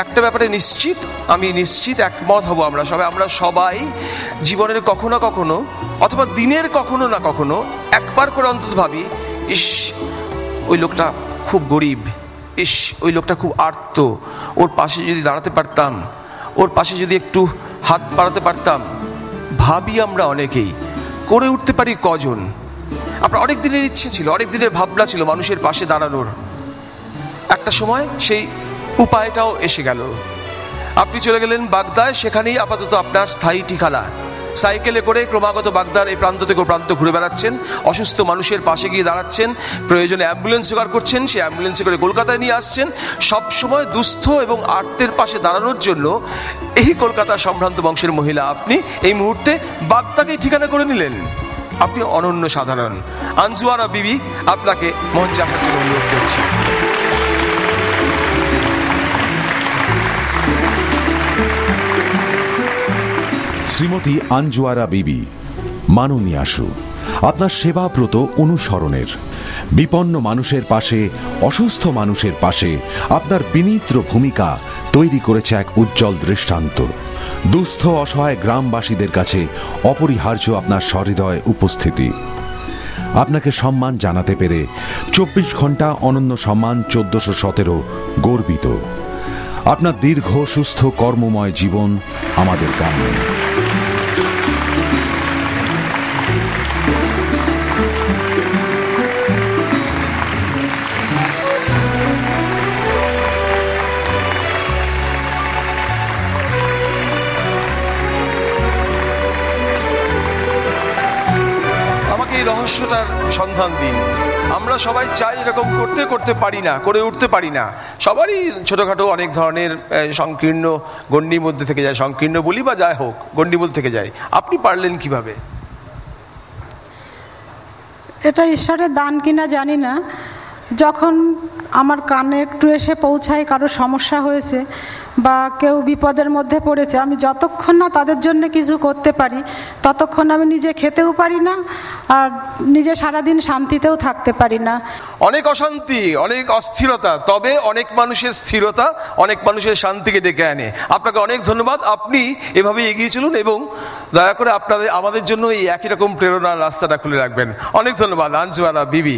একটা ব্যাপারে আমি নিশ্চিত একমত হব, আমরা সবাই জীবনের কখনো কখনো অথবা দিনের কখনো না কখনো একবার করে অন্তত ভাবি, ইস ওই লোকটা খুব গরিব, ইস ওই লোকটা খুব আর্ত, ওর পাশে যদি দাঁড়াতে পারতাম, ওর পাশে যদি একটু হাত বাড়াতে পারতাম। ভাবি আমরা অনেকেই, করে উঠতে পারি কজন? আপনার অনেক দিনের ইচ্ছে ছিল, অনেক দিনের ভাবনা ছিল মানুষের পাশে দাঁড়ানোর। একটা সময় সেই উপায়টাও এসে গেল। আপনি চলে গেলেন বাগদায়, সেখানেই আপাতত আপনার স্থায়ী ঠিকানা। সাইকেলে করে ক্রমাগত বাগদার এই প্রান্ত থেকে প্রান্ত ঘুরে বেড়াচ্ছেন, অসুস্থ মানুষের পাশে গিয়ে দাঁড়াচ্ছেন, প্রয়োজনে অ্যাম্বুলেন্স জোগাড় করছেন, সেই অ্যাম্বুলেন্সে করে কলকাতায় নিয়ে আসছেন। সবসময় দুস্থ এবং আর্তের পাশে দাঁড়ানোর জন্য এই কলকাতার সম্ভ্রান্ত বংশের মহিলা আপনি এই মুহূর্তে বাগদাকেই ঠিকানা করে নিলেন। আপনি অনন্য সাধারণ। আনজুয়ারা বিবি, আপনাকে মঞ্চে আসার জন্য অনুরোধ করছি। শ্রীমতী আনজুয়ারা বিবি, মাননীয়াসু, আপনার সেবাব্রত অনুসরণের, বিপন্ন মানুষের পাশে, অসুস্থ মানুষের পাশে আপনার বিনীত ভূমিকা তৈরি করেছে এক উজ্জ্বল দৃষ্টান্ত। দুস্থ অসহায় গ্রামবাসীদের কাছে অপরিহার্য আপনার সহৃদয় উপস্থিতি। আপনাকে সম্মান জানাতে পেরে 24 ঘন্টা অনন্য সম্মান 1417 গর্বিত। আপনার দীর্ঘ সুস্থ কর্মময় জীবন আমাদের কাম্য। এই রহস্যটার সন্ধান দিন। আমরা সবাই চাই এরকম করতে পারি না, করে উঠতে পারি না। সবারই ছোটখাটো অনেক ধরনের সংকীর্ণ গণ্ডির মধ্যে থেকে যায়, সংকীর্ণ বলি বা যাই হোক, গণ্ডির মধ্যে থেকে যায়। আপনি পারলেন কিভাবে? এটা ঈশ্বরের দান কিনা জানি না। যখন আমার কানে একটু এসে পৌঁছায় কারো সমস্যা হয়েছে বা কেউ বিপদের মধ্যে পড়েছে, আমি যতক্ষণ না তাদের জন্য কিছু করতে পারি ততক্ষণ আমি নিজে খেতেও পারি না, আর নিজে সারাদিন শান্তিতেও থাকতে পারি না। অনেক অশান্তি, অনেক অস্থিরতা, তবে অনেক মানুষের স্থিরতা অনেক মানুষের শান্তিকে ডেকে আনে। আপনাকে অনেক ধন্যবাদ। আপনি এভাবে এগিয়ে চলুন এবং দয়া করে আমাদের জন্য এই একই রকম প্রেরণার রাস্তাটা খুলে রাখবেন। অনেক ধন্যবাদ আনজুয়ারা বিবি।